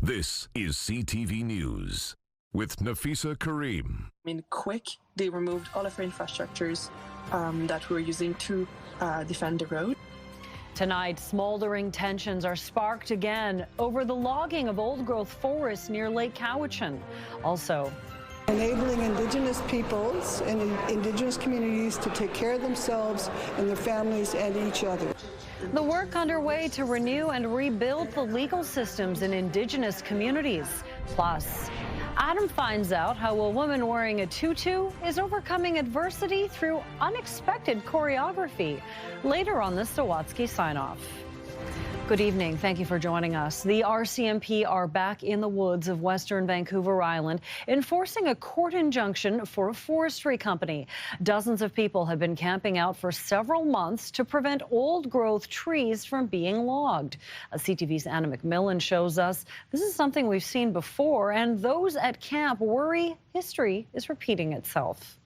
This is CTV News with Nafisa Karim. Quick, they removed all of our infrastructures that we were using to defend the road. Tonight, smoldering tensions are sparked again over the logging of old-growth forests near Lake Cowichan. Also, enabling Indigenous peoples and Indigenous communities to take care of themselves and their families and each other. The work underway to renew and rebuild the legal systems in Indigenous communities. Plus, Adam finds out how a woman wearing a tutu is overcoming adversity through unexpected choreography. Later on the Sawatsky sign-off. Good evening. Thank you for joining us. The RCMP are back in the woods of Western Vancouver Island, enforcing a court injunction for a forestry company. Dozens of people have been camping out for several months to prevent old-growth trees from being logged. CTV's Anna McMillan shows us this is something we've seen before, and those at camp worry history is repeating itself.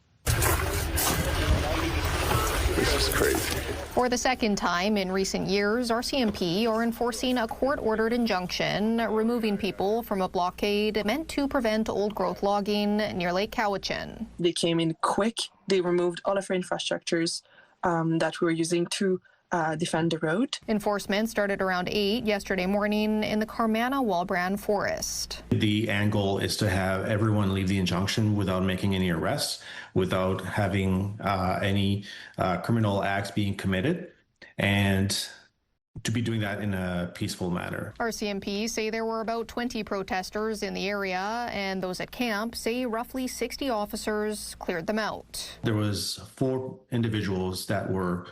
This is crazy. For the second time in recent years, RCMP are enforcing a court-ordered injunction, removing people from a blockade meant to prevent old-growth logging near Lake Cowichan. They came in quick. They removed all of our infrastructures that we were using to defend the road. Enforcement started around 8 yesterday morning in the Carmanah-Walbrand forest. The end goal is to have everyone leave the injunction without making any arrests, without having any criminal acts being committed, and to be doing that in a peaceful manner. RCMP say there were about 20 protesters in the area, and those at camp say roughly 60 officers cleared them out. There was 4 individuals that were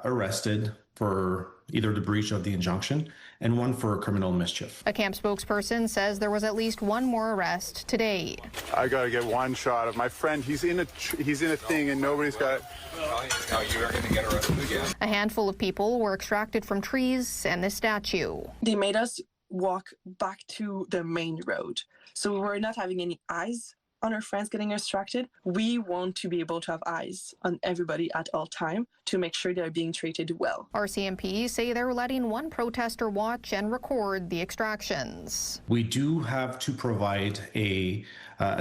arrested for either the breach of the injunction and 1 for criminal mischief. A camp spokesperson says there was at least 1 more arrest today. I got to get one shot of my friend. He's in a thing and nobody's got. No, you are going to get arrested again. A handful of people were extracted from trees and this statue. They made us walk back to the main road. So we were not having any eyes on our friends getting extracted. We want to be able to have eyes on everybody at all time to make sure they're being treated well. RCMP say they're letting 1 protester watch and record the extractions. We do have to provide a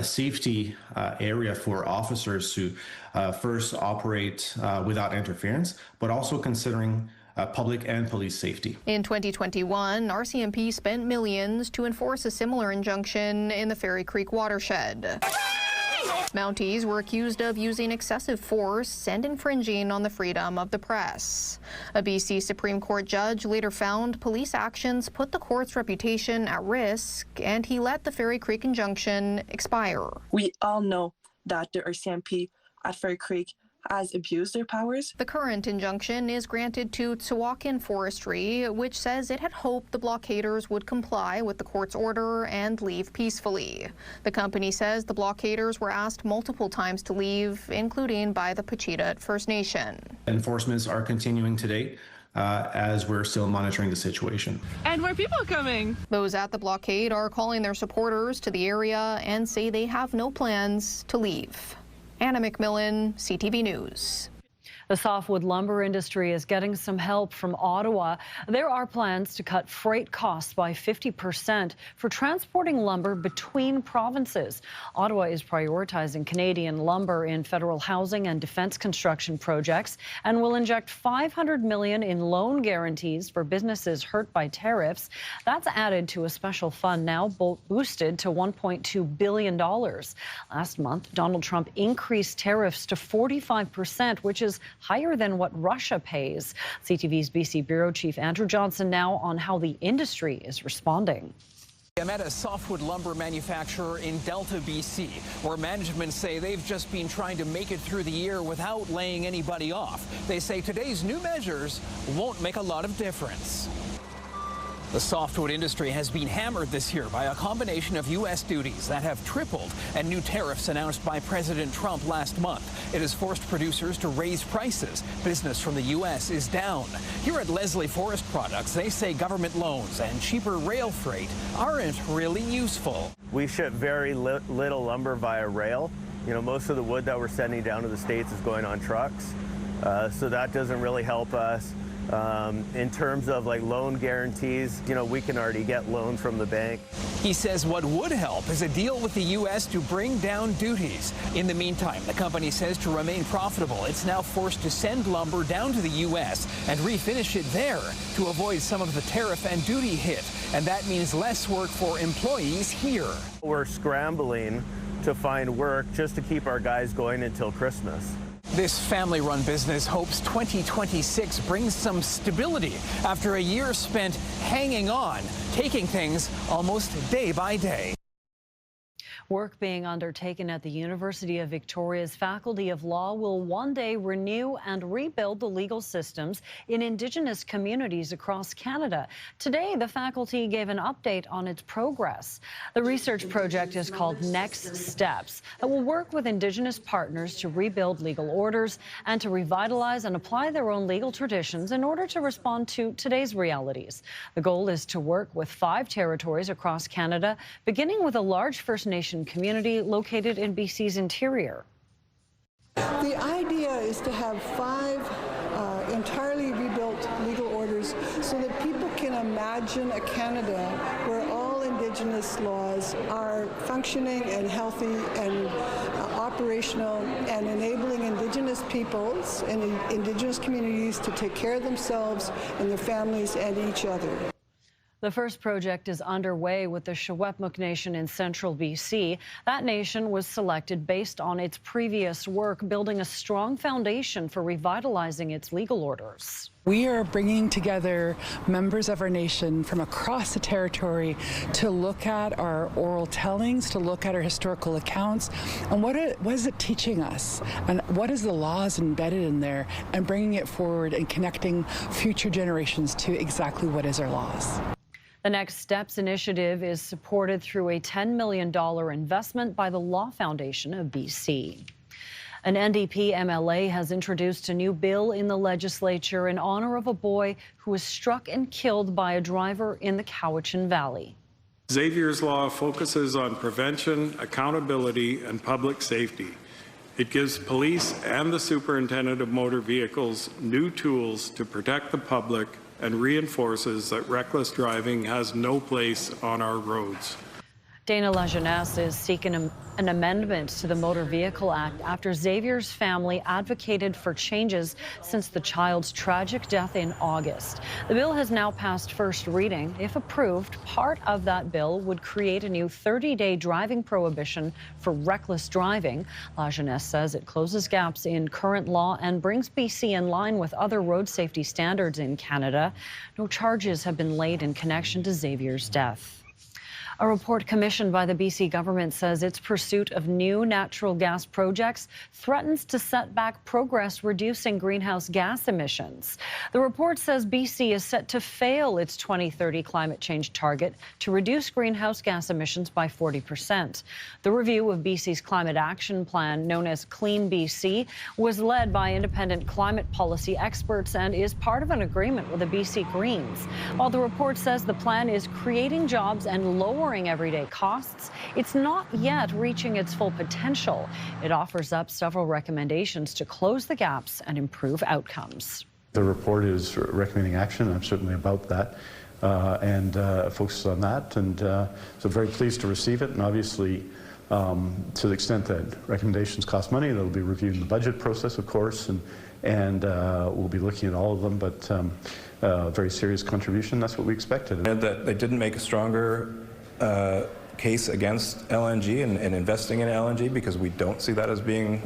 safety area for officers to first operate without interference, but also considering public and police safety. In 2021, RCMP spent millions to enforce a similar injunction in the Fairy Creek watershed. Mounties were accused of using excessive force and infringing on the freedom of the press. A BC Supreme Court judge later found police actions put the court's reputation at risk, and he let the Fairy Creek injunction expire. We all know that the RCMP at Fairy Creek has abused their powers. The current injunction is granted to Tsawakin Forestry, which says it had hoped the blockaders would comply with the court's order and leave peacefully. The company says the blockaders were asked multiple times to leave, including by the Pacheedaht First Nation. Enforcements are continuing today as we're still monitoring the situation. And more people coming. Those at the blockade are calling their supporters to the area and say they have no plans to leave. Anna McMillan, CTV News. The softwood lumber industry is getting some help from Ottawa. There are plans to cut freight costs by 50% for transporting lumber between provinces. Ottawa is prioritizing Canadian lumber in federal housing and defense construction projects and will inject $500 million in loan guarantees for businesses hurt by tariffs. That's added to a special fund now boosted to $1.2 billion. Last month, Donald Trump increased tariffs to 45%, which is higher than what Russia pays. CTV's BC Bureau Chief Andrew Johnson now on how the industry is responding. I'm at a softwood lumber manufacturer in Delta, BC, where management say they've just been trying to make it through the year without laying anybody off. They say today's new measures won't make a lot of difference. The softwood industry has been hammered this year by a combination of U.S. duties that have tripled and new tariffs announced by President Trump last month. It has forced producers to raise prices. Business from the U.S. is down. Here at Leslie Forest Products, they say government loans and cheaper rail freight aren't really useful. We ship very little lumber via rail. You know, most of the wood that we're sending down to the States is going on trucks. So that doesn't really help us. In terms of like loan guarantees, you know, we can already get loans from the bank. He says what would help is a deal with the U.S. to bring down duties. In the meantime, the company says to remain profitable, it's now forced to send lumber down to the U.S. and refinish it there to avoid some of the tariff and duty hit. And that means less work for employees here. We're scrambling to find work just to keep our guys going until Christmas. This family-run business hopes 2026 brings some stability after a year spent hanging on, taking things almost day by day. Work being undertaken at the University of Victoria's Faculty of Law will one day renew and rebuild the legal systems in Indigenous communities across Canada. Today, the faculty gave an update on its progress. The research project is called Next Steps. It will work with Indigenous partners to rebuild legal orders and to revitalize and apply their own legal traditions in order to respond to today's realities. The goal is to work with 5 territories across Canada, beginning with a large First Nation community located in BC's interior. The idea is to have 5 entirely rebuilt legal orders so that people can imagine a Canada where all Indigenous laws are functioning and healthy and operational and enabling Indigenous peoples and Indigenous communities to take care of themselves and their families and each other. The first project is underway with the Secwepemc Nation in central BC. That nation was selected based on its previous work, building a strong foundation for revitalizing its legal orders. We are bringing together members of our nation from across the territory to look at our oral tellings, to look at our historical accounts, and what is it teaching us, and what is the laws embedded in there, and bringing it forward and connecting future generations to exactly what is our laws. The Next Steps initiative is supported through a $10 million investment by the Law Foundation of BC. An NDP MLA has introduced a new bill in the legislature in honor of a boy who was struck and killed by a driver in the Cowichan Valley. Xavier's law focuses on prevention, accountability, and public safety. It gives police and the superintendent of motor vehicles new tools to protect the public and reinforces that reckless driving has no place on our roads. Dana LaJeunesse is seeking an amendment to the Motor Vehicle Act after Xavier's family advocated for changes since the child's tragic death in August. The bill has now passed first reading. If approved, part of that bill would create a new 30-day driving prohibition for reckless driving. LaJeunesse says it closes gaps in current law and brings BC in line with other road safety standards in Canada. No charges have been laid in connection to Xavier's death. A report commissioned by the BC government says its pursuit of new natural gas projects threatens to set back progress reducing greenhouse gas emissions. The report says BC is set to fail its 2030 climate change target to reduce greenhouse gas emissions by 40%. The review of BC's climate action plan, known as Clean BC, was led by independent climate policy experts and is part of an agreement with the BC Greens. While the report says the plan is creating jobs and lowering everyday costs, it's not yet reaching its full potential. It offers up several recommendations to close the gaps and improve outcomes. The report is recommending action. I'm certainly about that and focuses on that. And so very pleased to receive it. And obviously, to the extent that recommendations cost money, they'll be reviewed in the budget process, of course, and we'll be looking at all of them. But very serious contribution. That's what we expected. And that they didn't make a stronger case against LNG and investing in LNG because we don't see that as being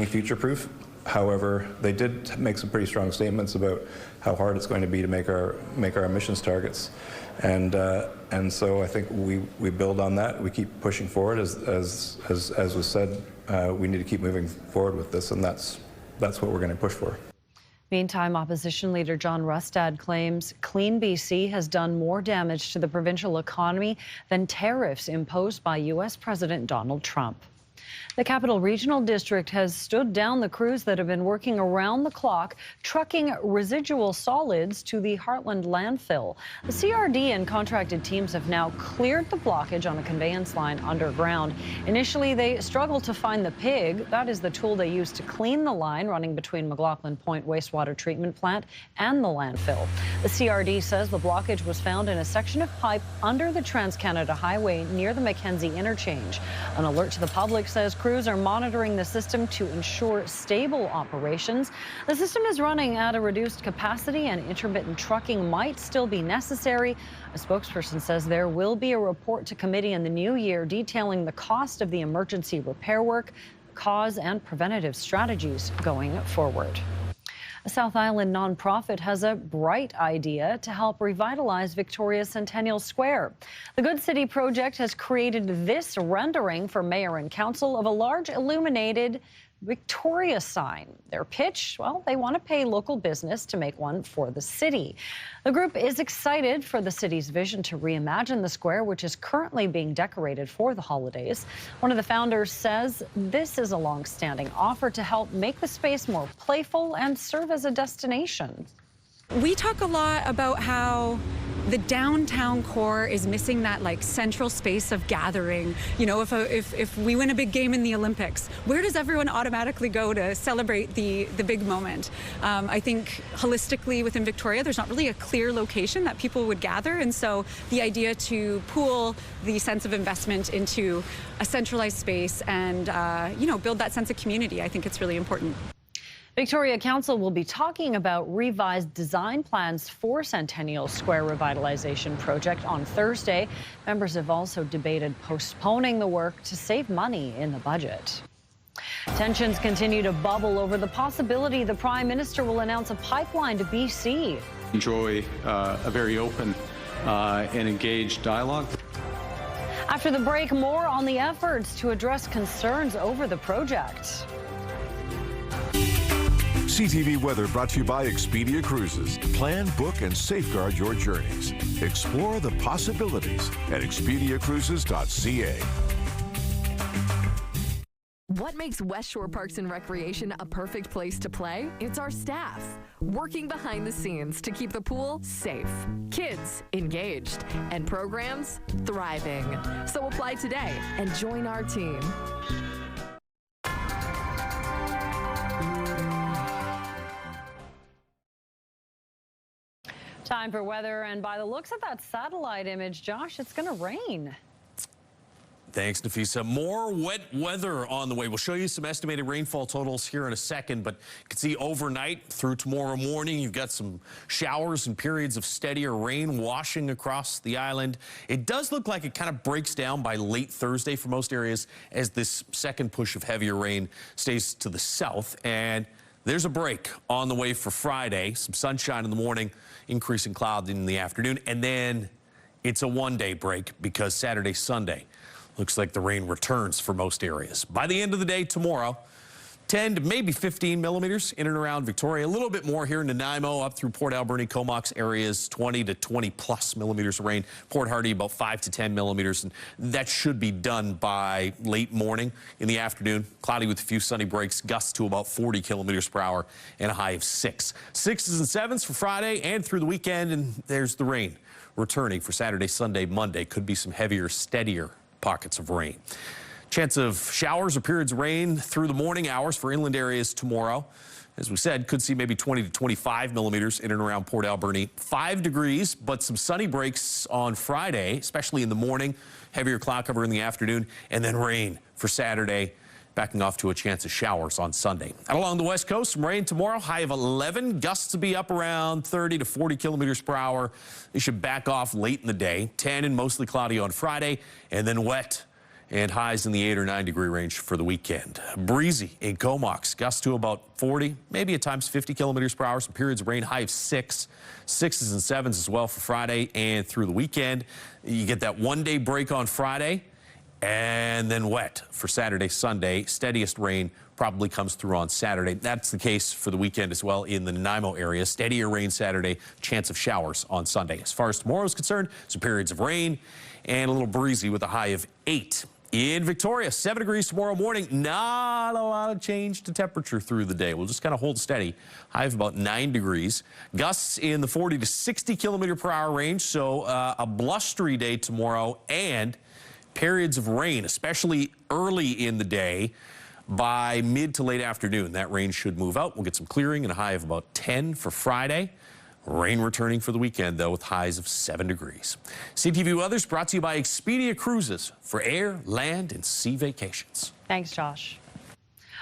future-proof. However, they did make some pretty strong statements about how hard it's going to be to make our emissions targets, and so I think we build on that. We keep pushing forward, as was said. We need to keep moving forward with this, and that's what we're going to push for. Meantime, opposition leader John Rustad claims Clean BC has done more damage to the provincial economy than tariffs imposed by U.S. President Donald Trump. The Capital Regional District has stood down the crews that have been working around the clock trucking residual solids to the Heartland landfill. The CRD and contracted teams have now cleared the blockage on a conveyance line underground. Initially, they struggled to find the pig. That is the tool they use to clean the line running between McLaughlin Point Wastewater Treatment Plant and the landfill. The CRD says the blockage was found in a section of pipe under the Trans-Canada Highway near the Mackenzie interchange. An alert to the public says crews are monitoring the system to ensure stable operations. The system is running at a reduced capacity and intermittent trucking might still be necessary. A spokesperson says there will be a report to committee in the new year detailing the cost of the emergency repair work, cause and preventative strategies going forward. A South Island nonprofit has a bright idea to help revitalize Victoria's Centennial Square. The Good City project has created this rendering for mayor and council of a large illuminated Victoria sign. Their pitch, well, they want to pay local business to make one for the city. The group is excited for the city's vision to reimagine the square, which is currently being decorated for the holidays. One of the founders says this is a long-standing offer to help make the space more playful and serve as a destination. We talk a lot about how the downtown core is missing that like central space of gathering. You know, if we win a big game in the Olympics, where does everyone automatically go to celebrate the big moment? I think holistically within Victoria, there's not really a clear location that people would gather. And so the idea to pool the sense of investment into a centralized space and, you know, build that sense of community, I think it's really important. Victoria Council will be talking about revised design plans for Centennial Square revitalization project on Thursday. Members have also debated postponing the work to save money in the budget. Tensions continue to bubble over the possibility the Prime Minister will announce a pipeline to BC. Enjoy a very open and engaged dialogue. After the break, more on the efforts to address concerns over the project. CTV weather brought to you by Expedia Cruises. Plan, book, and safeguard your journeys. Explore the possibilities at expediacruises.ca. What makes West Shore Parks and Recreation a perfect place to play? It's our staff, working behind the scenes to keep the pool safe, kids engaged, and programs thriving. So apply today and join our team. Time for weather, and by the looks of that satellite image, Josh, it's going to rain. Thanks, Nafisa. More wet weather on the way. We'll show you some estimated rainfall totals here in a second, but you can see overnight through tomorrow morning, you've got some showers and periods of steadier rain washing across the island. It does look like it kind of breaks down by late Thursday for most areas as this second push of heavier rain stays to the south. And there's a break on the way for Friday. Some sunshine in the morning, increasing cloud in the afternoon, and then it's a one-day break because Saturday, Sunday looks like the rain returns for most areas. By the end of the day tomorrow, 10 to maybe 15 millimeters in and around Victoria. A little bit more here in Nanaimo, up through Port Alberni, Comox areas, 20 to 20 plus millimeters of rain. Port Hardy, about 5 to 10 millimeters. And that should be done by late morning. In the afternoon, cloudy with a few sunny breaks, gusts to about 40 kilometers per hour and a high of 6. 6s and 7s for Friday and through the weekend. And there's the rain returning for Saturday, Sunday, Monday. Could be some heavier, steadier pockets of rain. Chance of showers or periods of rain through the morning hours for inland areas tomorrow. As we said, could see maybe 20 to 25 millimeters in and around Port Alberni. 5 degrees, but some sunny breaks on Friday, especially in the morning. Heavier cloud cover in the afternoon, and then rain for Saturday, backing off to a chance of showers on Sunday. Out along the west coast, some rain tomorrow, high of 11. Gusts to be up around 30 to 40 kilometers per hour. They should back off late in the day. 10 and mostly cloudy on Friday, and then wet and highs in the 8 or 9 degree range for the weekend. Breezy in Comox, gusts to about 40, maybe at times 50 kilometers per hour. Some periods of rain, high of 6. 6s and 7s as well for Friday and through the weekend. You get that one-day break on Friday, and then wet for Saturday, Sunday. Steadiest rain probably comes through on Saturday. That's the case for the weekend as well in the Nanaimo area. Steadier rain Saturday, chance of showers on Sunday. As far as tomorrow is concerned, some periods of rain and a little breezy with a high of 8. In Victoria, 7 degrees tomorrow morning. Not a lot of change to temperature through the day. We'll just kind of hold steady. High of about 9 degrees. Gusts in the 40 to 60 kilometer per hour range. So a blustery day tomorrow and periods of rain, especially early in the day. By mid to late afternoon, that rain should move out. We'll get some clearing and a high of about 10 for Friday. Rain returning for the weekend, though, with highs of 7 degrees. CTV weather's brought to you by Expedia Cruises for air, land, and sea vacations. Thanks, Josh.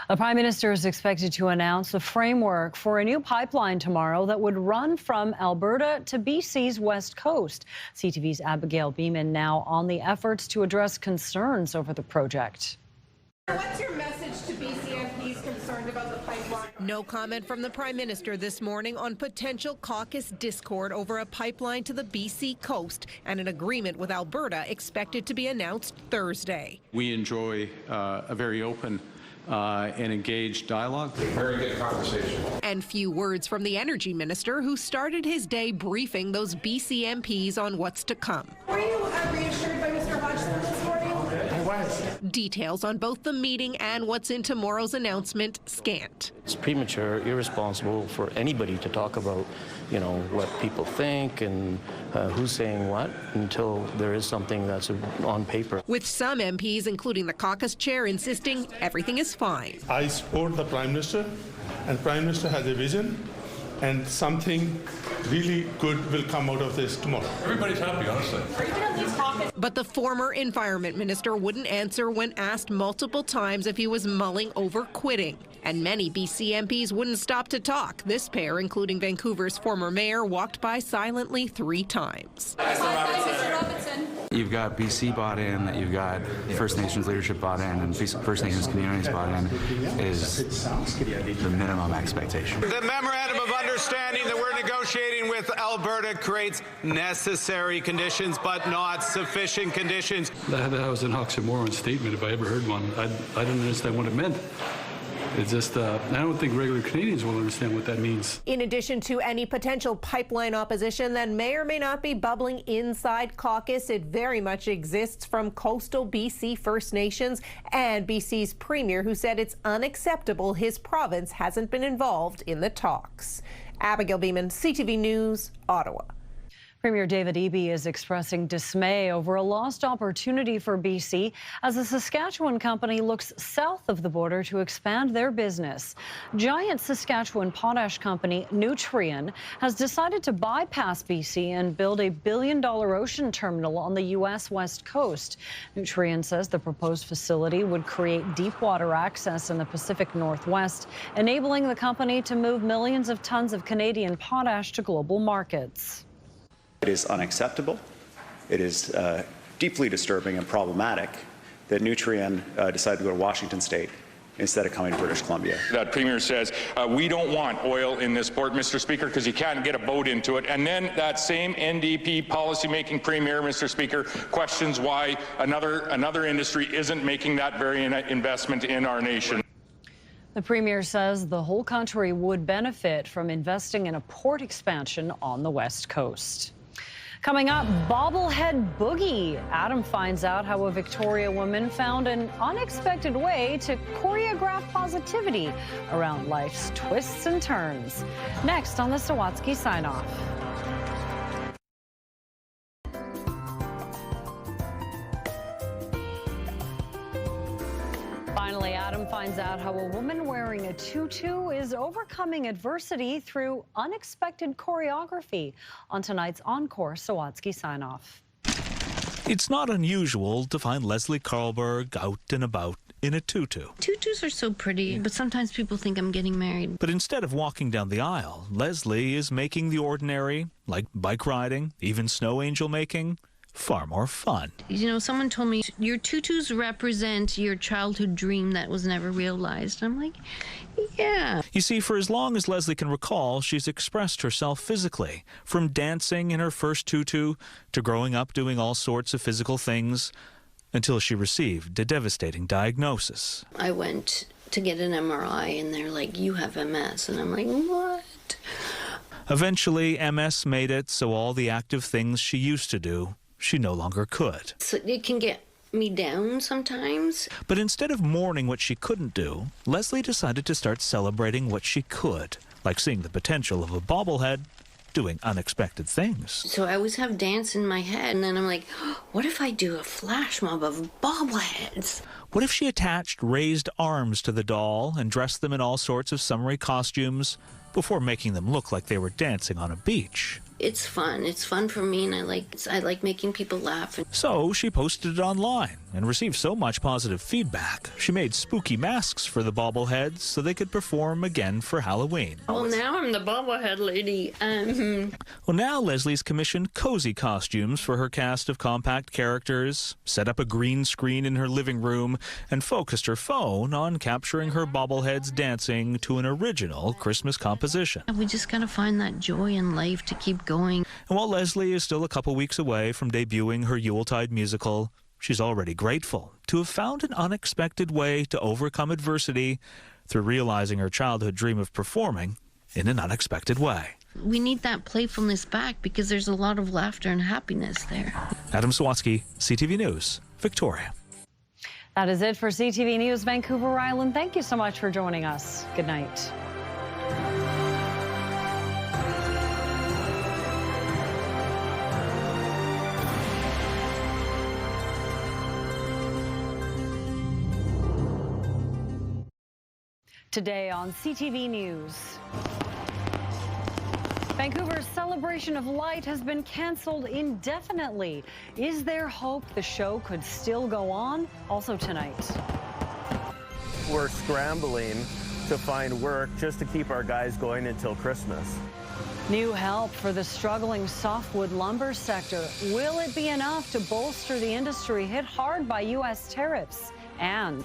The Prime Minister is expected to announce a framework for a new pipeline tomorrow that would run from Alberta to BC's west coast. CTV's Abigail Beeman now on the efforts to address concerns over the project. What's your message to BC MPs concerned about the pipeline? No comment from the Prime Minister this morning on potential caucus discord over a pipeline to the BC coast and an agreement with Alberta expected to be announced Thursday. We enjoy a very open and engaged dialogue. Very good conversation. And few words from the Energy Minister, who started his day briefing those BC MPs on what's to come. Were you reassured by Mr. Hodgson this morning? Details on both the meeting and what's in tomorrow's announcement scant. It's premature, irresponsible for anybody to talk about, you know, what people think and who's saying what until there is something that's on paper. With some MPs, including the caucus chair, insisting everything is fine. I support the Prime Minister, and Prime Minister has a vision, and something really good will come out of this tomorrow. Everybody's happy, honestly. But the former Environment Minister wouldn't answer when asked multiple times if he was mulling over quitting. And many BC MPs wouldn't stop to talk. This pair, including Vancouver's former mayor, walked by silently 3 times. You've got BC bought in, you've got First Nations leadership bought in, and First Nations communities bought in is the minimum expectation. The memorandum of understanding that we're negotiating with Alberta creates necessary conditions, but not sufficient conditions. That was an oxymoron statement if I ever heard one. I don't understand what it meant. It's just, I don't think regular Canadians will understand what that means. In addition to any potential pipeline opposition that may or may not be bubbling inside caucus, it very much exists from coastal BC First Nations and BC's Premier, who said it's unacceptable his province hasn't been involved in the talks. Abigail Beeman, CTV News, Ottawa. Premier David Eby is expressing dismay over a lost opportunity for BC as a Saskatchewan company looks south of the border to expand their business. Giant Saskatchewan potash company Nutrien has decided to bypass BC and build a $1 billion ocean terminal on the U.S. west coast. Nutrien says the proposed facility would create deep water access in the Pacific Northwest, enabling the company to move millions of tons of Canadian potash to global markets. It is unacceptable. It is deeply disturbing and problematic that Nutrien decided to go to Washington State instead of coming to British Columbia. That Premier says, we don't want oil in this port, Mr. Speaker, because you can't get a boat into it. And then that same NDP policymaking Premier, Mr. Speaker, questions why another industry isn't making that very investment in our nation. The Premier says the whole country would benefit from investing in a port expansion on the West Coast. Coming up, bobblehead boogie. Adam finds out how a Victoria woman found an unexpected way to choreograph positivity around life's twists and turns. Next on the Sawatsky Sign-Off. Finally, Adam finds out how a woman wearing a tutu is overcoming adversity through unexpected choreography on tonight's Encore Sawatsky Sign-Off. It's not unusual to find Leslie Carlberg out and about in a tutu. Tutus are so pretty, but sometimes people think I'm getting married. But instead of walking down the aisle, Leslie is making the ordinary, like bike riding, even snow angel making, far more fun. You know, someone told me your tutus represent your childhood dream that was never realized. I'm like, yeah. You see, for as long as Leslie can recall, she's expressed herself physically, from dancing in her first tutu to growing up doing all sorts of physical things, until she received a devastating diagnosis. I went to get an MRI and they're like, you have MS. And I'm like, what? Eventually, MS made it so all the active things she used to do, she no longer could. So it can get me down sometimes. But instead of mourning what she couldn't do, Leslie decided to start celebrating what she could, like seeing the potential of a bobblehead doing unexpected things. So I always have dance in my head, and then I'm like, oh, what if I do a flash mob of bobbleheads? What if she attached raised arms to the doll and dressed them in all sorts of summery costumes before making them look like they were dancing on a beach? It's fun. It's fun for me, and I like making people laugh. So she posted it online and received so much positive feedback, she made spooky masks for the bobbleheads so they could perform again for Halloween. Well, now I'm the bobblehead lady. Well, now Leslie's commissioned cozy costumes for her cast of compact characters, set up a green screen in her living room, and focused her phone on capturing her bobbleheads dancing to an original Christmas composition. We just gotta find that joy in life to keep going. And while Leslie is still a couple weeks away from debuting her Yuletide musical, she's already grateful to have found an unexpected way to overcome adversity through realizing her childhood dream of performing in an unexpected way. We need that playfulness back because there's a lot of laughter and happiness there. Adam Sawatsky, CTV News, Victoria. That is it for CTV News Vancouver Island. Thank you so much for joining us. Good night. Today on CTV News. Vancouver's celebration of light has been canceled indefinitely. Is there hope the show could still go on? Also tonight. We're scrambling to find work just to keep our guys going until Christmas. New help for the struggling softwood lumber sector. Will it be enough to bolster the industry hit hard by U.S. tariffs? And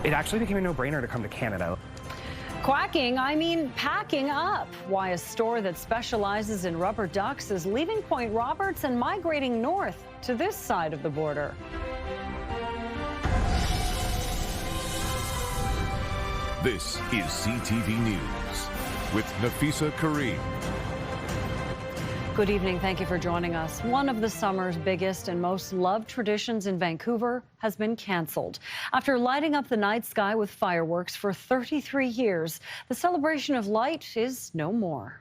it actually became a no-brainer to come to Canada. Quacking, I mean packing up. Why a store that specializes in rubber ducks is leaving Point Roberts and migrating north to this side of the border. This is CTV News with Nafisa Kareem. Good evening. Thank you for joining us. One of the summer's biggest and most loved traditions in Vancouver has been canceled. After lighting up the night sky with fireworks for 33 years, the celebration of light is no more.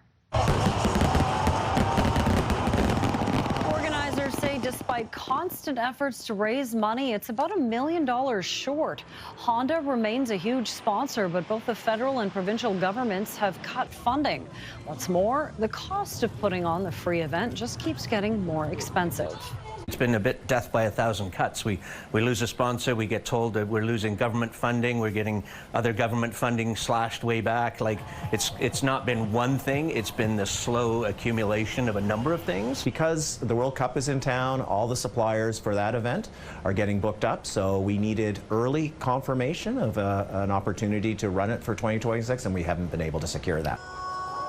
Organizers say despite constant efforts to raise money, it's about $1 million short. Honda remains a huge sponsor, but both the federal and provincial governments have cut funding. What's more, the cost of putting on the free event just keeps getting more expensive. It's been a bit death by a thousand cuts. We lose a sponsor, we get told that we're losing government funding, we're getting other government funding slashed way back. Like, it's not been one thing, it's been the slow accumulation of a number of things. Because the World Cup is in town, all the suppliers for that event are getting booked up, so we needed early confirmation of an opportunity to run it for 2026, and we haven't been able to secure that.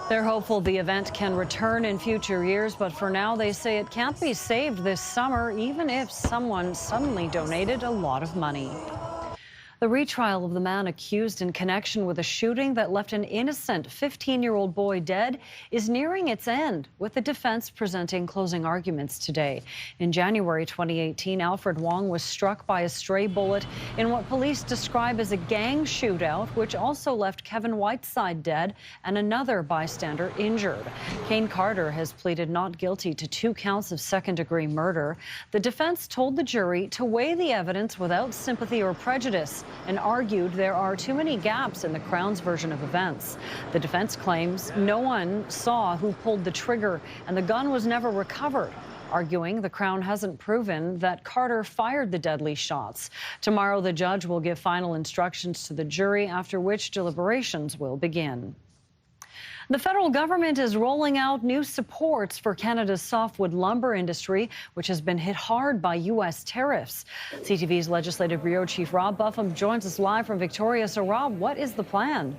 They're hopeful the event can return in future years, but for now they say it can't be saved this summer, even if someone suddenly donated a lot of money. The retrial of the man accused in connection with a shooting that left an innocent 15-year-old boy dead is nearing its end, with the defense presenting closing arguments today. In January 2018, Alfred Wong was struck by a stray bullet in what police describe as a gang shootout, which also left Kevin Whiteside dead and another bystander injured. Kane Carter has pleaded not guilty to 2 counts of second-degree murder. The defense told the jury to weigh the evidence without sympathy or prejudice, and argued there are too many gaps in the Crown's version of events. The defense claims no one saw who pulled the trigger and the gun was never recovered, arguing the Crown hasn't proven that Carter fired the deadly shots. Tomorrow, the judge will give final instructions to the jury, after which deliberations will begin. The federal government is rolling out new supports for Canada's softwood lumber industry, which has been hit hard by U.S. tariffs. CTV's Legislative Bureau Chief Rob Buffum joins us live from Victoria. So, Rob, what is the plan?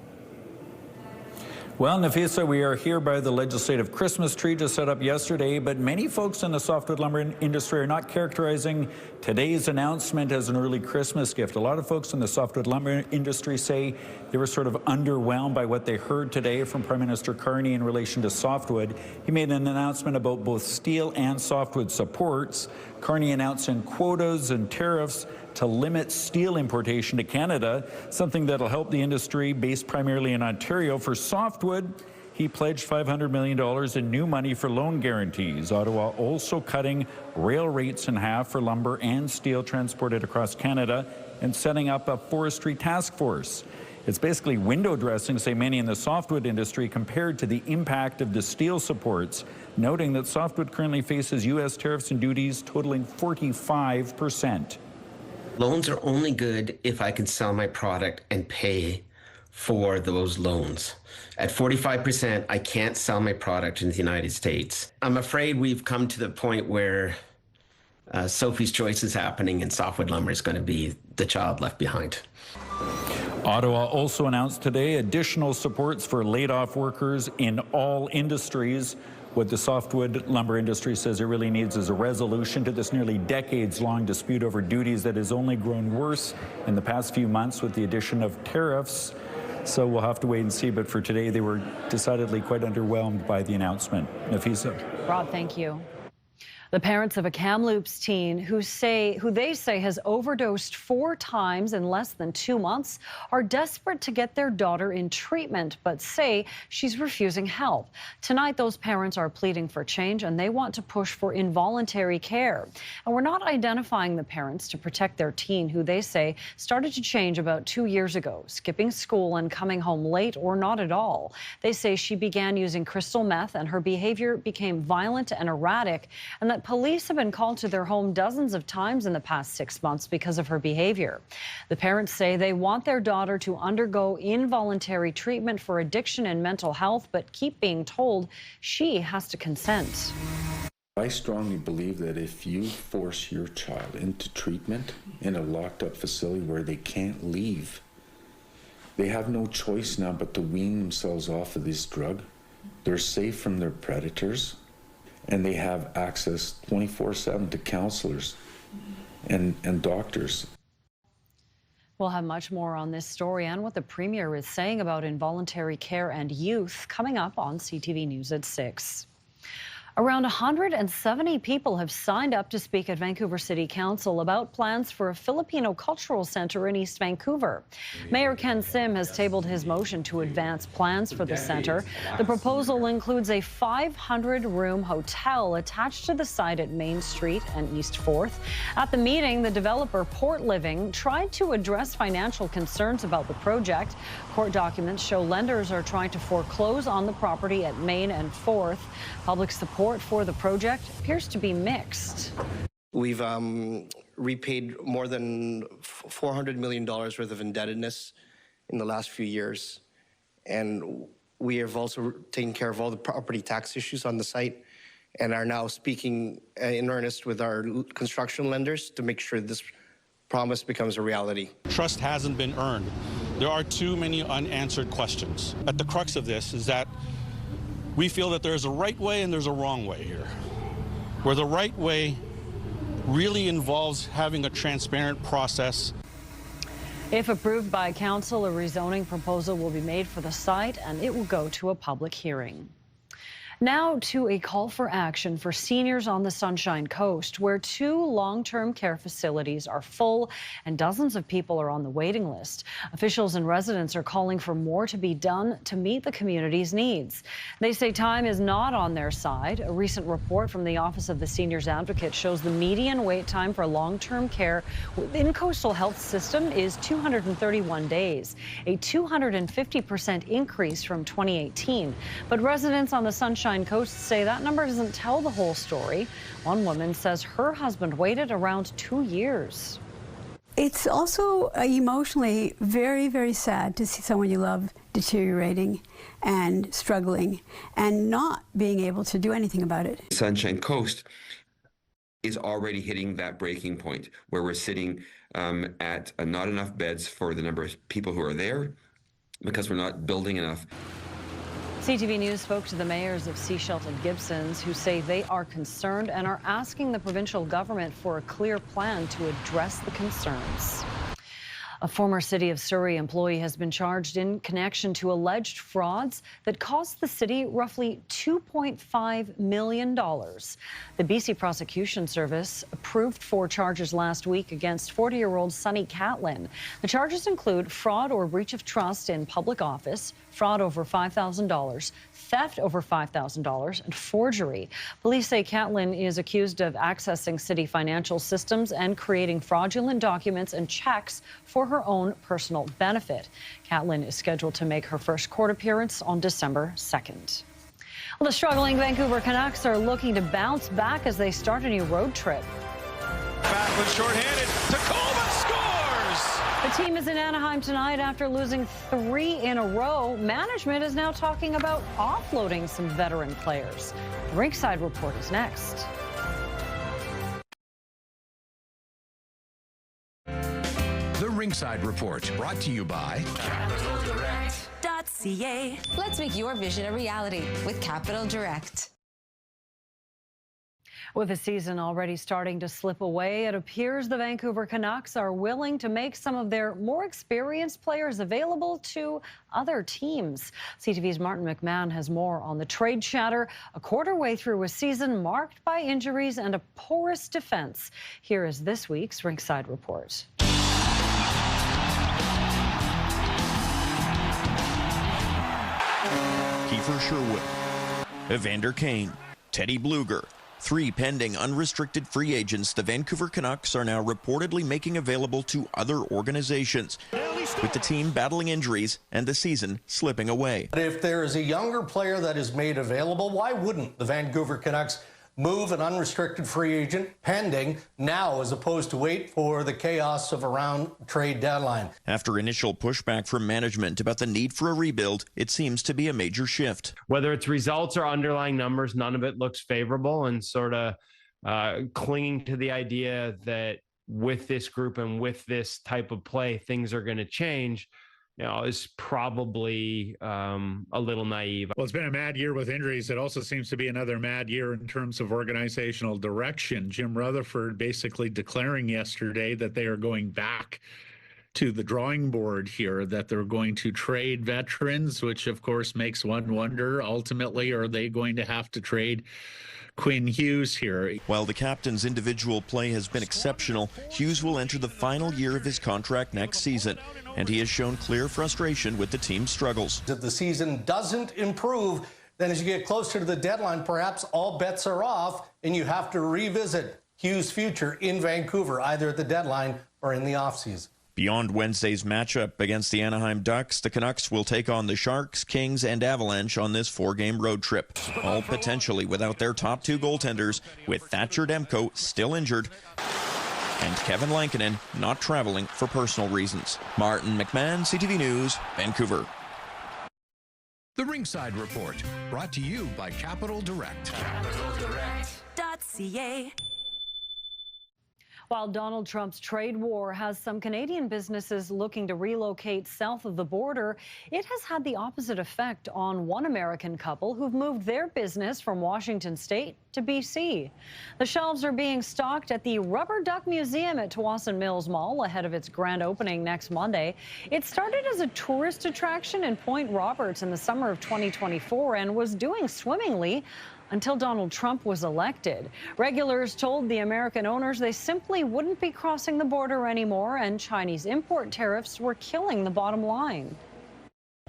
Well, Nafisa, we are here by the legislative Christmas tree just set up yesterday, but many folks in the softwood lumber industry are not characterizing today's announcement as an early Christmas gift. A lot of folks in the softwood lumber industry say they were sort of underwhelmed by what they heard today from Prime Minister Carney in relation to softwood. He made an announcement about both steel and softwood supports. Carney announcing quotas and tariffs to limit steel importation to Canada, something that'll help the industry based primarily in Ontario. For softwood, he pledged $500 million in new money for loan guarantees. Ottawa also cutting rail rates in half for lumber and steel transported across Canada and setting up a forestry task force. It's basically window dressing, say many in the softwood industry, compared to the impact of the steel supports, noting that softwood currently faces U.S. tariffs and duties totaling 45%. Loans are only good if I can sell my product and pay for those loans. At 45%, I can't sell my product in the United States. I'm afraid we've come to the point where Sophie's Choice is happening and softwood lumber is going to be the child left behind. Ottawa also announced today additional supports for laid-off workers in all industries. What the softwood lumber industry says it really needs is a resolution to this nearly decades-long dispute over duties that has only grown worse in the past few months with the addition of tariffs. So we'll have to wait and see. But for today, they were decidedly quite underwhelmed by the announcement. Nafisa. Rob, thank you. The parents of a Kamloops teen who they say has overdosed 4 times in less than 2 months are desperate to get their daughter in treatment, but say she's refusing help. Tonight, those parents are pleading for change, and they want to push for involuntary care. And we're not identifying the parents to protect their teen, who they say started to change about 2 years ago, skipping school and coming home late or not at all. They say she began using crystal meth, and her behavior became violent and erratic, and that police have been called to their home dozens of times in the past 6 months because of her behavior. The parents say they want their daughter to undergo involuntary treatment for addiction and mental health, but keep being told she has to consent. I strongly believe that if you force your child into treatment in a locked-up facility where they can't leave, they have no choice now but to wean themselves off of this drug. They're safe from their predators, and they have access 24/7 to counselors and doctors. We'll have much more on this story and what the Premier is saying about involuntary care and youth coming up on CTV News at 6. Around 170 people have signed up to speak at Vancouver City Council about plans for a Filipino cultural centre in East Vancouver. Mayor Ken Sim has tabled his motion to advance plans for the centre. The proposal includes a 500-room hotel attached to the site at Main Street and East 4th. At the meeting, the developer Port Living tried to address financial concerns about the project. Court documents show lenders are trying to foreclose on the property at Main and 4th. Public support for the project appears to be mixed. We've repaid more than $400 million worth of indebtedness in the last few years. And we have also taken care of all the property tax issues on the site and are now speaking in earnest with our construction lenders to make sure this promise becomes a reality. Trust hasn't been earned. There are too many unanswered questions. At the crux of this is that we feel that there's a right way and there's a wrong way here, where the right way really involves having a transparent process. If approved by council, a rezoning proposal will be made for the site and it will go to a public hearing. Now to a call for action for seniors on the Sunshine Coast, where 2 long-term care facilities are full and dozens of people are on the waiting list. Officials and residents are calling for more to be done to meet the community's needs. They say time is not on their side. A recent report from the Office of the Seniors Advocate shows the median wait time for long-term care within Coastal Health System is 231 days, a 250% increase from 2018. But residents on the Sunshine Coast say that number doesn't tell the whole story. One woman says her husband waited around 2 years. It's also emotionally very, very sad to see someone you love deteriorating and struggling and not being able to do anything about it. Sunshine Coast is already hitting that breaking point where we're sitting at not enough beds for the number of people who are there because we're not building enough. CTV News spoke to the mayors of Sechelt and Gibsons, who say they are concerned and are asking the provincial government for a clear plan to address the concerns. A former City of Surrey employee has been charged in connection to alleged frauds that cost the city roughly $2.5 million. The BC Prosecution Service approved 4 charges last week against 40-year-old Sonny Catlin. The charges include fraud or breach of trust in public office, fraud over $5,000, theft over $5,000, and forgery. Police say Catlin is accused of accessing city financial systems and creating fraudulent documents and checks for her own personal benefit. Catlin is scheduled to make her first court appearance on December 2nd. Well, the struggling Vancouver Canucks are looking to bounce back as they start a new road trip. Backward shorthanded. Tacoma scores! The team is in Anaheim tonight after losing 3 in a row. Management is now talking about offloading some veteran players. The Rinkside Report is next. The Rinkside Report, brought to you by CapitalDirect.ca. Let's make your vision a reality with Capital Direct. With the season already starting to slip away, it appears the Vancouver Canucks are willing to make some of their more experienced players available to other teams. CTV's Martin McMahon has more on the trade chatter, a quarter way through a season marked by injuries and a porous defense. Here is this week's Rinkside Report. Kiefer Sherwood, Evander Kane, Teddy Bluger. 3 pending unrestricted free agents the Vancouver Canucks are now reportedly making available to other organizations, with the team battling injuries and the season slipping away. If there is a younger player that is made available, why wouldn't the Vancouver Canucks move an unrestricted free agent pending now as opposed to wait for the chaos of around trade deadline? After initial pushback from management about the need for a rebuild, it seems to be a major shift. Whether it's results or underlying numbers, none of it looks favorable, and sort of clinging to the idea that with this group and with this type of play, things are going to change, is probably a little naive. Well, it's been a mad year with injuries. It also seems to be another mad year in terms of organizational direction. Jim Rutherford basically declaring yesterday that they are going back to the drawing board here, that they're going to trade veterans, which of course makes one wonder, ultimately, are they going to have to trade Quinn Hughes here? While the captain's individual play has been exceptional, Hughes will enter the final year of his contract next season, and he has shown clear frustration with the team's struggles. If the season doesn't improve, then as you get closer to the deadline, perhaps all bets are off, and you have to revisit Hughes' future in Vancouver, either at the deadline or in the offseason. Beyond Wednesday's matchup against the Anaheim Ducks, the Canucks will take on the Sharks, Kings, and Avalanche on this 4-game road trip, all potentially without their top 2 goaltenders, with Thatcher Demko still injured and Kevin Lankinen not traveling for personal reasons. Martin McMahon, CTV News, Vancouver. The Rinkside Report, brought to you by Capital Direct. CapitalDirect.ca. While Donald Trump's trade war has some Canadian businesses looking to relocate south of the border, it has had the opposite effect on one American couple who've moved their business from Washington State to BC. The shelves are being stocked at the Rubber Duck Museum at Tsawwassen Mills Mall ahead of its grand opening next Monday. It started as a tourist attraction in Point Roberts in the summer of 2024 and was doing swimmingly until Donald Trump was elected. Regulars told the American owners they simply wouldn't be crossing the border anymore, and Chinese import tariffs were killing the bottom line.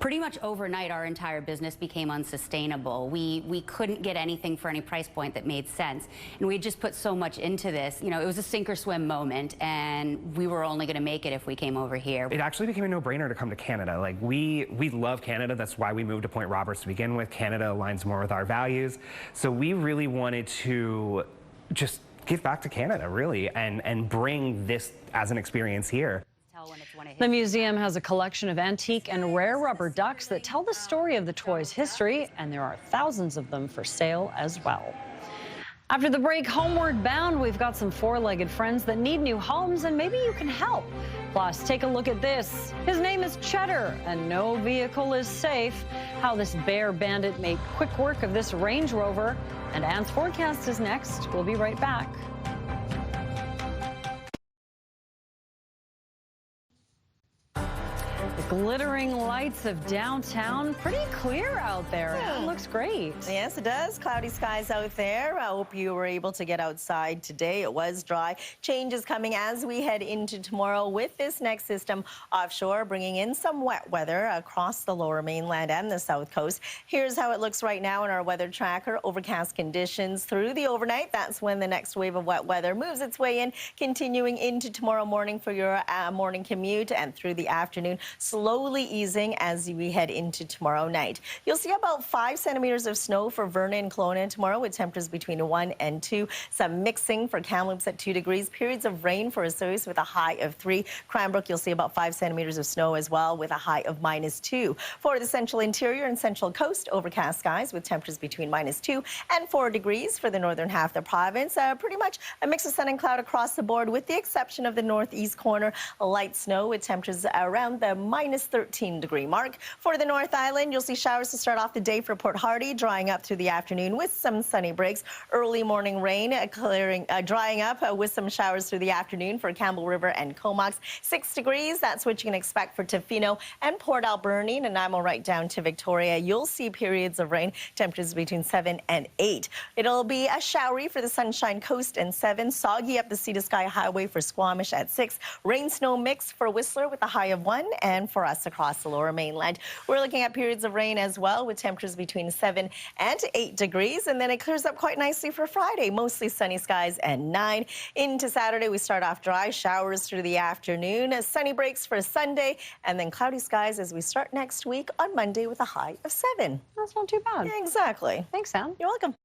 Pretty much overnight, our entire business became unsustainable. We couldn't get anything for any price point that made sense. And we just put so much into this. It was a sink or swim moment, and we were only going to make it if we came over here. It actually became a no-brainer to come to Canada. Like, we love Canada. That's why we moved to Point Roberts to begin with. Canada aligns more with our values. So we really wanted to just give back to Canada, really, and bring this as an experience here. The museum has a collection of antique and rare rubber ducks that tell the story of the toy's history, and there are thousands of them for sale as well. After the break, homeward bound, we've got some four-legged friends that need new homes, and maybe you can help. Plus, take a look at this. His name is Cheddar, and no vehicle is safe. How this bear bandit made quick work of this Range Rover. And Anne's forecast is next. We'll be right back. The glittering lights of downtown, pretty clear out there. It looks great. Yes, it does. Cloudy skies out there. I hope you were able to get outside today. It was dry. Changes coming as we head into tomorrow with this next system offshore, bringing in some wet weather across the lower mainland and the south coast. Here's how it looks right now in our weather tracker. Overcast conditions through the overnight. That's when the next wave of wet weather moves its way in, continuing into tomorrow morning for your morning commute and through the afternoon. Slowly easing as we head into tomorrow night. You'll see about 5 centimeters of snow for Vernon and Kelowna tomorrow, with temperatures between 1 and 2. Some mixing for Kamloops at 2 degrees. Periods of rain for Osoyoos with a high of 3. Cranbrook, you'll see about 5 centimeters of snow as well, with a high of -2. For the central interior and central coast, overcast skies with temperatures between -2 and 4 degrees for the northern half of the province. Pretty much a mix of sun and cloud across the board, with the exception of the northeast corner. Light snow with temperatures around the -13-degree mark. For the North Island, you'll see showers to start off the day for Port Hardy, drying up through the afternoon with some sunny breaks. Early morning rain drying up with some showers through the afternoon for Campbell River and Comox. 6 degrees, that's what you can expect for Tofino and Port Alberni. And I'm right down to Victoria. You'll see periods of rain, temperatures between 7 and 8. It'll be a showery for the Sunshine Coast and 7. Soggy up the Sea to Sky Highway for Squamish at 6. Rain snow mix for Whistler with a high of 1, and for us across the lower mainland, we're looking at periods of rain as well, with temperatures between 7 and 8 degrees. And then it clears up quite nicely for Friday, mostly sunny skies and 9. Into Saturday, we start off dry, showers through the afternoon, sunny breaks for Sunday, and then cloudy skies as we start next week on Monday with a high of 7. That's not too bad. Yeah, exactly. Thanks, Anne. You're welcome.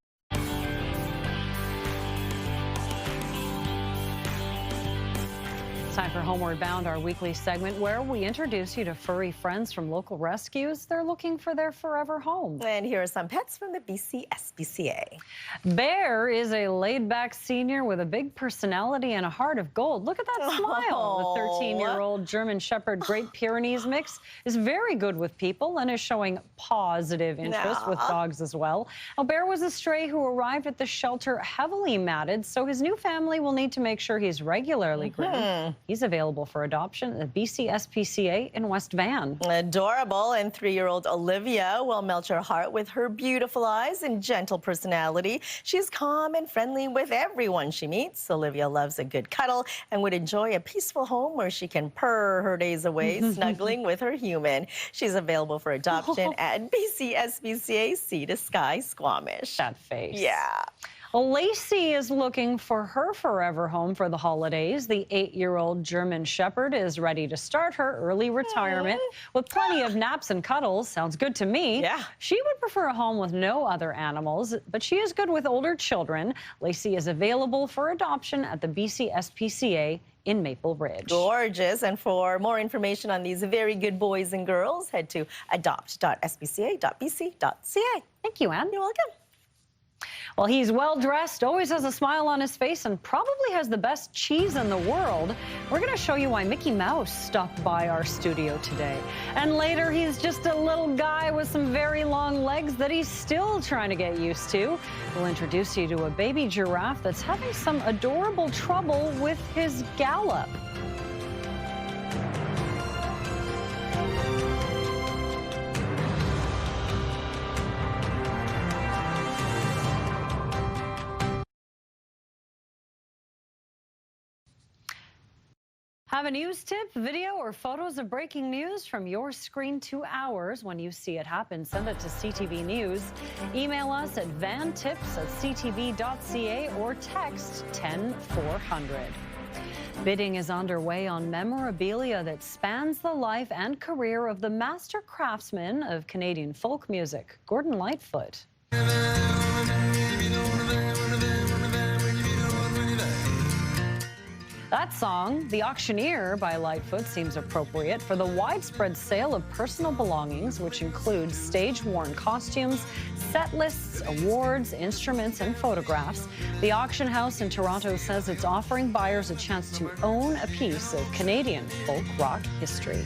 Time for Homeward Bound, our weekly segment where we introduce you to furry friends from local rescues. They're looking for their forever home. And here are some pets from the BC SPCA. Bear is a laid-back senior with a big personality and a heart of gold. Look at that smile. The 13-year-old German Shepherd Great Pyrenees mix is very good with people and is showing positive interest with dogs as well. Now, Bear was a stray who arrived at the shelter heavily matted, so his new family will need to make sure he's regularly groomed. He's available for adoption at the BC SPCA in West Van. Adorable. And 3-year-old Olivia will melt your heart with her beautiful eyes and gentle personality. She's calm and friendly with everyone she meets. Olivia loves a good cuddle and would enjoy a peaceful home where she can purr her days away, snuggling with her human. She's available for adoption at BC SPCA Sea to Sky Squamish. That face. Yeah. Lacey is looking for her forever home for the holidays. The 8-year-old German Shepherd is ready to start her early retirement with plenty of naps and cuddles. Sounds good to me. Yeah. She would prefer a home with no other animals, but she is good with older children. Lacey is available for adoption at the BC SPCA in Maple Ridge. Gorgeous. And for more information on these very good boys and girls, head to adopt.spca.bc.ca. Thank you, Anne. You're welcome. Well, he's well-dressed, always has a smile on his face, and probably has the best cheese in the world. We're going to show you why Mickey Mouse stopped by our studio today. And later, he's just a little guy with some very long legs that he's still trying to get used to. We'll introduce you to a baby giraffe that's having some adorable trouble with his gallop. Have a news tip, video, or photos of breaking news from your screen to ours? When you see it happen, send it to CTV News. Email us at vantips@ctv.ca or text 10400. Bidding is underway on memorabilia that spans the life and career of the master craftsman of Canadian folk music, Gordon Lightfoot. That song, The Auctioneer by Lightfoot, seems appropriate for the widespread sale of personal belongings, which includes stage-worn costumes, set lists, awards, instruments, and photographs. The auction house in Toronto says it's offering buyers a chance to own a piece of Canadian folk rock history.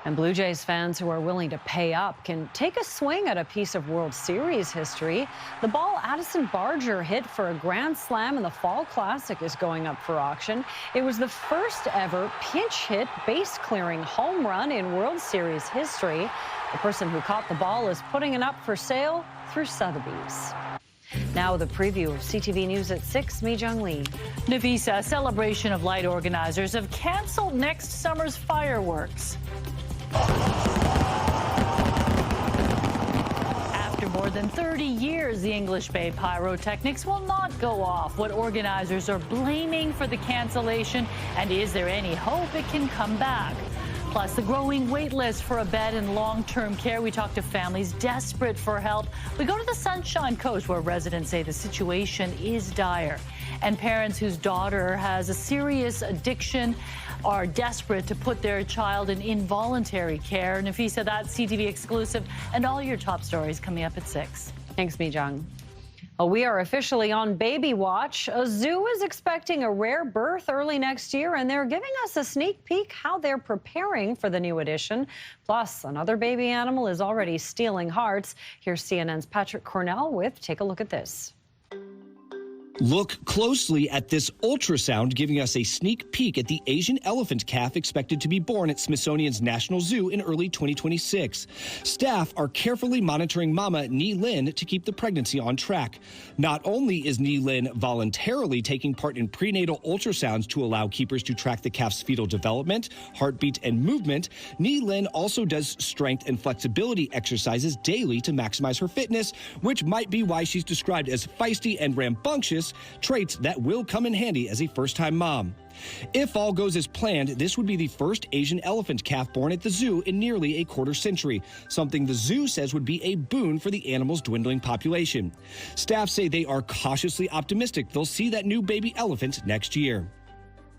And Blue Jays fans who are willing to pay up can take a swing at a piece of World Series history. The ball Addison Barger hit for a grand slam in the Fall Classic is going up for auction. It was the first ever pinch hit base clearing home run in World Series history. The person who caught the ball is putting it up for sale through Sotheby's. Now the preview of CTV News at 6, Mi-Jung Lee. Nafisa, Celebration of Light organizers have canceled next summer's fireworks. After more than 30 years, the English Bay pyrotechnics will not go off. What organizers are blaming for the cancellation, and is there any hope it can come back? Plus, the growing wait list for a bed in long-term care. We talk to families desperate for help. We go to the Sunshine Coast, where residents say the situation is dire. And parents whose daughter has a serious addiction are desperate to put their child in involuntary care. Nafisa, that's CTV exclusive, and all your top stories coming up at 6. Thanks, Mi-Jung. Well, we are officially on baby watch. A zoo is expecting a rare birth early next year, and they're giving us a sneak peek how they're preparing for the new edition. Plus, another baby animal is already stealing hearts. Here's CNN's Patrick Cornell with Take a Look at This. Look closely at this ultrasound giving us a sneak peek at the Asian elephant calf expected to be born at Smithsonian's National Zoo in early 2026. Staff are carefully monitoring Mama Ni Lin to keep the pregnancy on track. Not only is Ni Lin voluntarily taking part in prenatal ultrasounds to allow keepers to track the calf's fetal development, heartbeat, and movement, Ni Lin also does strength and flexibility exercises daily to maximize her fitness, which might be why she's described as feisty and rambunctious, traits that will come in handy as a first-time mom. If all goes as planned, this would be the first Asian elephant calf born at the zoo in nearly a quarter century, something the zoo says would be a boon for the animal's dwindling population. Staff say they are cautiously optimistic they'll see that new baby elephant next year.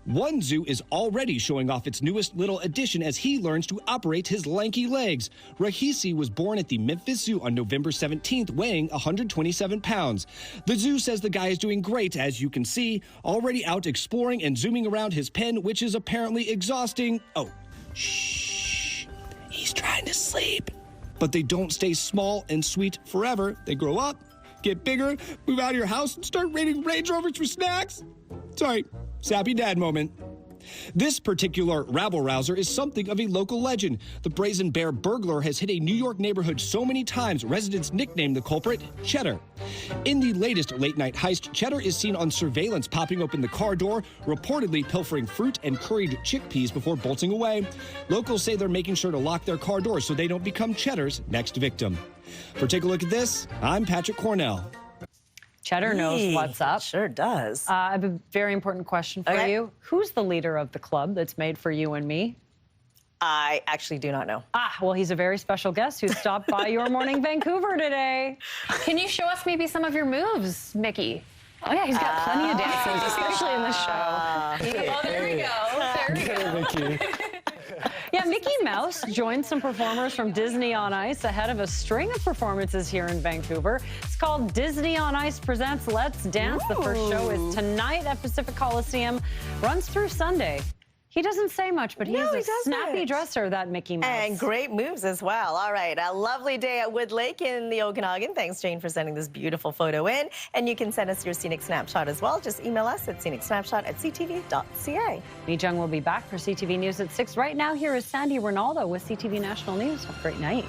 One zoo is already showing off its newest little addition as he learns to operate his lanky legs. Rahisi was born at the Memphis Zoo on November 17th, weighing 127 pounds. The zoo says the guy is doing great, as you can see, already out exploring and zooming around his pen, which is apparently exhausting. Oh, shh, he's trying to sleep. But they don't stay small and sweet forever. They grow up, get bigger, move out of your house, and start raiding Range Rovers for snacks. Sorry. Sappy dad moment. This particular rabble-rouser is something of a local legend. The Brazen Bear burglar has hit a New York neighborhood so many times, residents nicknamed the culprit Cheddar. In the latest late-night heist, Cheddar is seen on surveillance popping open the car door, reportedly pilfering fruit and curried chickpeas before bolting away. Locals say they're making sure to lock their car doors so they don't become Cheddar's next victim. For Take a Look at This, I'm Patrick Cornell. Cheddar knows what's up. Sure does. I have a very important question for you. Who's the leader of the club that's made for you and me? I actually do not know. Well, he's a very special guest who stopped by Your Morning Vancouver today. Can you show us maybe some of your moves, Mickey? Oh, yeah, he's got plenty of dances, especially in the show. Oh, there we go. There we go. Yeah, Mickey Mouse joined some performers from Disney on Ice ahead of a string of performances here in Vancouver. It's called Disney on Ice Presents Let's Dance. The first show is tonight at Pacific Coliseum. Runs through Sunday. He doesn't say much, but he's a snappy dresser, that Mickey Mouse. And great moves as well. All right, a lovely day at Wood Lake in the Okanagan. Thanks, Jane, for sending this beautiful photo in. And you can send us your scenic snapshot as well. Just email us at scenicsnapshot@ctv.ca. Mi-Jung will be back for CTV News at 6. Right now, here is Sandy Ronaldo with CTV National News. Have a great night.